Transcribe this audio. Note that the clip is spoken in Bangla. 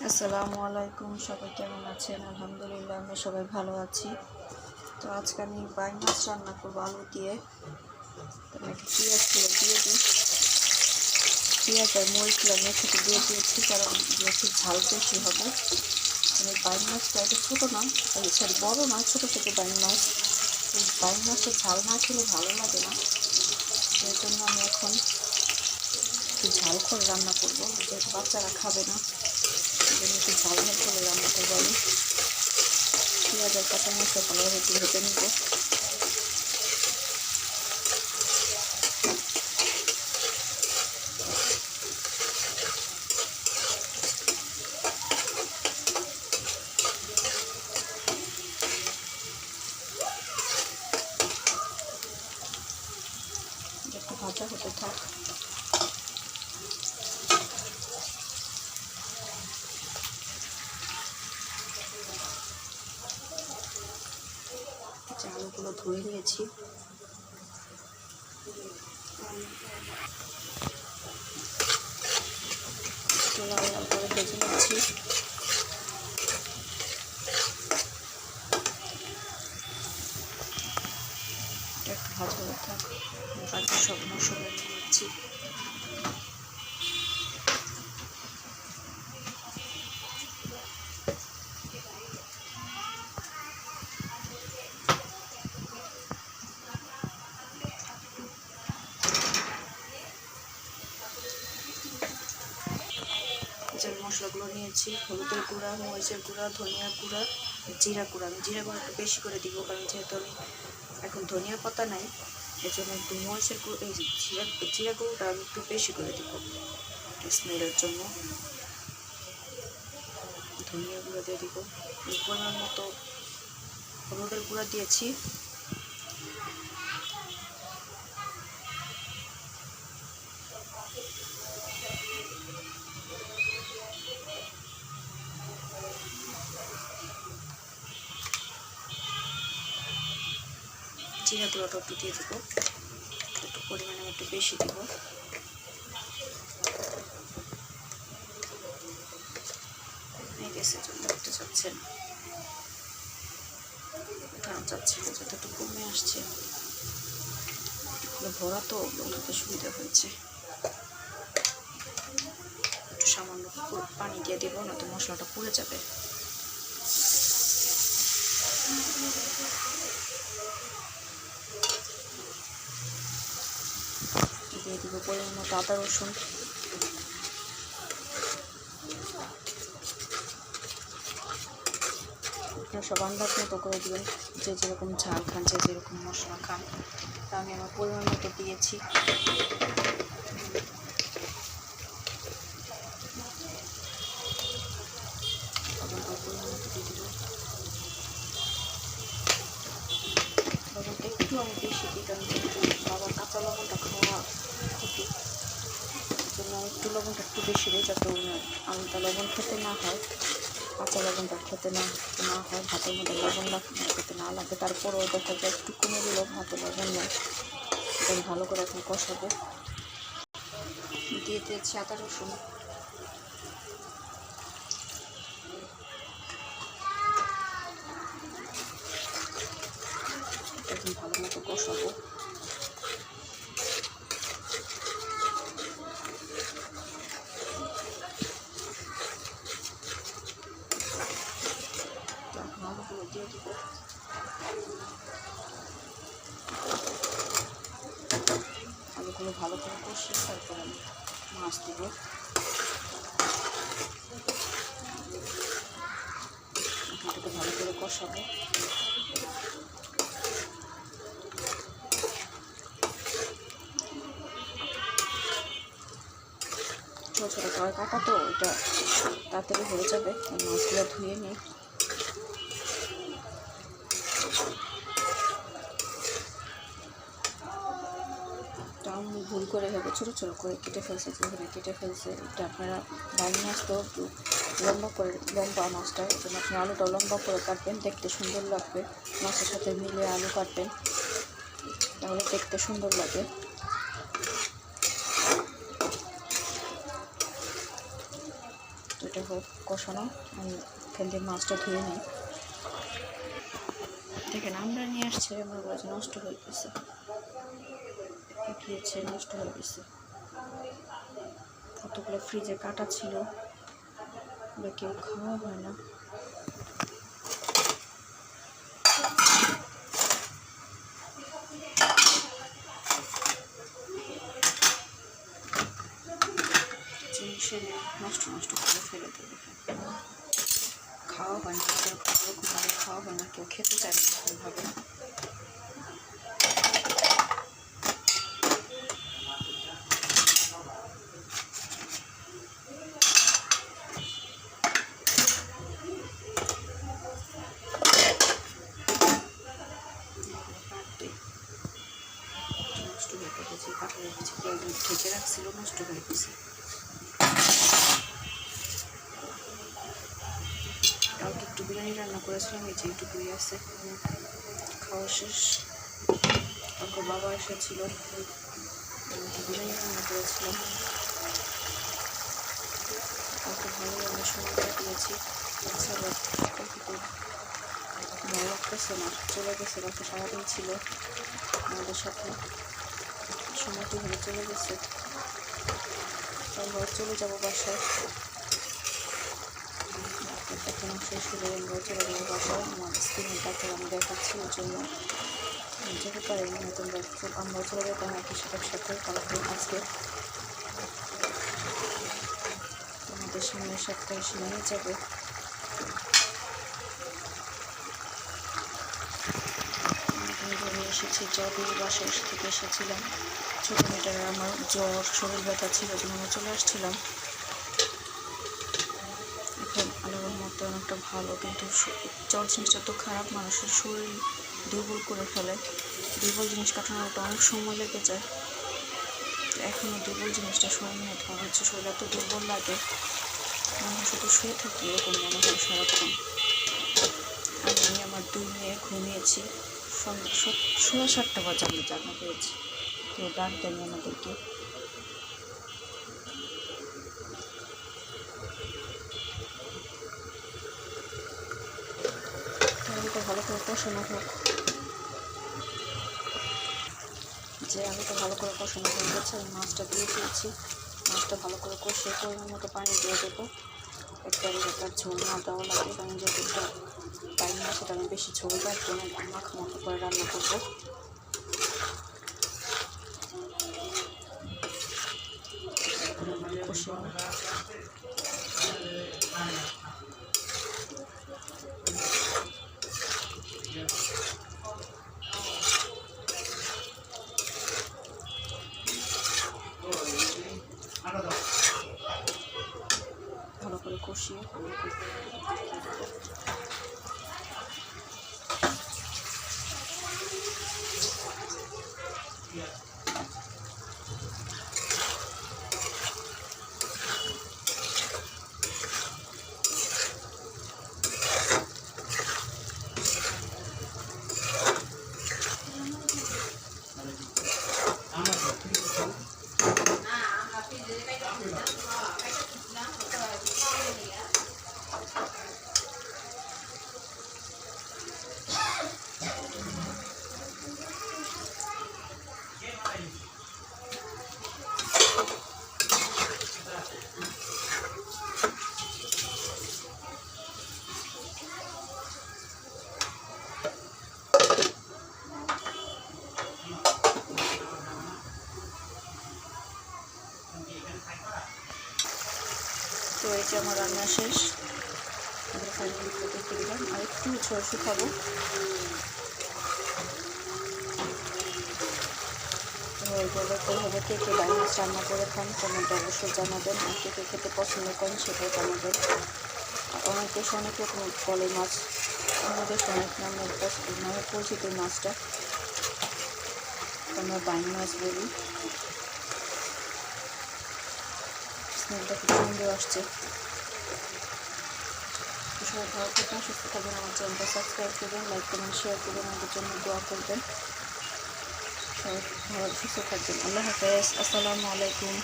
আসসালামু আলাইকুম, সবাই কেমন আছেন? আলহামদুলিল্লাহ আমরা সবাই ভালো আছি। তো আজকে আমি বাইং মাছ রান্না করবো আলু দিয়ে। তো আমি একটু পেঁয়াজগুলো দিয়ে দিই, পেঁয়াজ আর মরিচগুলো আমি একসাথে দিয়ে দিয়েছি কারণ একটু ঝাল বেশি হবে। আমি বাইং মাছটা এটা ছোটো না, সরি বড়ো না, ছোটো ছোটো বাইং মাছ। এই বাইং মাছের ঝাল না খেলে ভালো লাগে না, সেই জন্য আমি এখন একটু ঝাল করে রান্না করবো, যেহেতু বাচ্চারা খাবে না, সেই জন্য একটু ঝাল ঝাল করে রান্না করবো আমি। পেঁয়াজ আর কাঁচা মরিচটা ভালোভাবে একটু ভেজে নিব। একটু ভাজা হতে থাক। আলুগুলো ধুয়ে নিয়েছি, লাল লাল করে ভেজে নিচ্ছি। একটু ভাজা হতে থাক, বাকি সব মশলা নিয়ে নিচ্ছি। যে মশলাগুলো নিয়েছি, হলুদের গুঁড়া, মরিচের গুঁড়া, ধনিয়া গুঁড়া, জিরা গুঁড়া। আমি জিরা গুঁড়া একটু বেশি করে দিব, কারণ যেহেতু আমি এখন ধনিয়া পাতা নাই, এর জন্য একটু মরিচের গুঁড়ো, এই জিরা গুঁড়োটা আমি একটু বেশি করে দিব স্মেলের জন্য। ধনিয়া গুঁড়া দিয়ে দিব, পরিমাণ মতো হলুদের গুঁড়া দিয়েছি। জিরা গুঁড়োটা একটু দিয়ে দেবো, একটু পরিমাণে একটু বেশি দিব। উঠতে চাচ্ছে না, উঠানো যাচ্ছে না, যতটুকু কমে আসছে। ভরা তো উঠাতে সুবিধা হয়েছে। একটু সামান্য পানি দিয়ে দেবো, নয়তো মশলাটা পুড়ে যাবে। দিয়ে দিব পরিমাণ মতো আদা রসুন। আপনারা সব আন্দাজ মতো করে দেবেন, যে যেরকম ঝাল খান, যে যেরকম মশলা খান। তা আমি আমার পরিমাণ মতো দিয়েছি। লবণটা একটু আমি বেশি দিই, কারণ যেহেতু বাবার কাঁচা লবণটা খাওয়া ক্ষতি, এই জন্য আমি একটু লবণটা একটু বেশি দিই, যাতে আলুটা লবণ খেতে না হয়, কাঁচা লবণটা খেতে না হয়, ভাতের মধ্যে লবণ খেতে না লাগে। তারপরেও দেখা যায় একটু কমে দিলেও ভাতে লবণ নেই। এটা ভালো করে এখন কষাবো। দিয়ে দিয়েছি আদা রসুন। এখন ভালো মতো কষাবো। আলুগুলো দিয়ে দিব। আলুগুলো ভালো করে কষিয়ে তারপরে আমি মাছ দিব। এটাকে ভালো করে কষাবো। ছোটো ছোটো করে কাটা তো, এটা তাড়াতাড়ি হয়ে যাবে। মাছগুলো ধুয়ে নিই। আমি ভুল করে হবে ছোটো ছোটো করে কেটে ফেলছে, যেখানে কেটে ফেলছে। এটা আপনারা বাইং মাছ তো একটু লম্বা করে, লম্বা মাছটা, এই জন্য আপনি আলুটা লম্বা করে কাটবেন, দেখতে সুন্দর লাগবে। মাছের সাথে মিলে আলু কাটবেন, তাহলে দেখতে সুন্দর লাগে। তো এটা এটা হোক কষানো, আমি এখান থেকে মাছটা ধুয়ে নিই। দেখেন আমরা নিয়ে আসছে, আমার কাছে নষ্ট হয়ে গেছে, গিয়েছে নষ্ট হয়ে গেছে। কতগুলো ফ্রিজে কাটা ছিল, ওগুলো কেউ খাওয়া হয় না। জিনিস নষ্ট নষ্ট করে ফেলে দেবে, খাওয়া হয় না, কেউ ওরকমভাবে খাওয়া হয় না, কেউ খেতে চায় না ওইভাবে। নষ্ট হয়ে গেছে, কাটা রেখেছি, ঢেকে রাখছিল, নষ্ট হয়ে গেছে। কালকে একটু বিরিয়ানি রান্না করেছিলাম, এই যে এইটুকুই আছে, খাওয়া শেষ। কালকে বাবা এসেছিল, বিরিয়ানি রান্না করেছিলাম। কালকে ভালোই আমরা সময় কাটিয়েছি। এছাড়া কালকে তো ভালো লাগতেছে না, চলে গেছে, কালকে সারাদিন ছিল আমাদের সাথে, সময়টি হলে চলে গেছে। আমরা চলে যাবো বাসায়, এখন শেষ হলে আমরা চলে যাবো বাসায়। আমার স্ক্রিনে তাকে আমি দেখাচ্ছি, ওই জন্য যেতে পারিনি, হয়তো আমরা চলে যেতাম একই সাথে সাথে। কালকে আজকে আমাদের সামনের সপ্তাহে এসে নিয়ে যাবে। আমি এসেছি জবের বাসায় থেকে এসেছিলাম, ছোটো মেয়েটার আমার জ্বর শরীর ব্যথা ছিল, ওই জন্য আমরা চলে আসছিলাম। এখন আল্লাহর মতো অনেকটা ভালো, কিন্তু জ্বর জিনিসটা তো খারাপ, মানুষের শরীর দুর্বল করে ফেলে। দুর্বল জিনিস কাটানোটা অনেক সময় লেগে যায়। এখনও দুর্বল জিনিসটা শরীর নিয়ে ধরা হচ্ছে, শরীর এত দুর্বল লাগে, মনে শুধু শুয়ে থাকি এরকম মনে হয় সারাক্ষণ। আমি আমার 2 মেয়ে ঘুমিয়েছি, সন্ধ্যা 7:30 বাজে আমি জানা পেয়েছি, কেউ ডাক দেয়নি আমাদেরকে। আলুটা ভালো করে কষানো হোক, যে আলুটা ভালো করে কষানো হয়ে গেছে, আমি মাছটা দিয়ে দিয়েছি। মাছটা ভালো করে কষিয়ে পরিমাণ মতো পানি দিয়ে দেবো, একবারে তার ঝোল না দেওয়া লাগে, কারণ যেহেতু টাইম না, সেটা আমি বেশি ঝোল রাখবো না, মাখা মাখা করে রান্না করবো। কষিয়ে ভালো করে কষিয়ে তো এই যে আমার রান্না শেষ, আমরা ফাইনালি দেখে দিলাম। আর একটু ঝোল শুকাবো। এইভাবে কে কে বাইরে মাছ রান্না করে খান কমেন্টে অবশ্যই জানাবেন, আর কে কে খেতে পছন্দ করেন সেটাও জানাবেন। অনেক দেশে অনেক রকম বলে মাছ, আমাদের অনেক নামে পরিচিত মাছটা, আমরা বাইন মাছ বলি। স্মেলটা খুব সুন্দর আসছে। সবাই ভালো থাকবেন, সুস্থ থাকবেন, আমার চ্যানেলটা সাবস্ক্রাইব করবেন, লাইক করবেন, শেয়ার করবেন, আমাদের জন্য দোয়া করবেন। সবাই ভালো সুস্থ থাকবেন। আল্লাহ হাফেজ, আসসালামু আলাইকুম।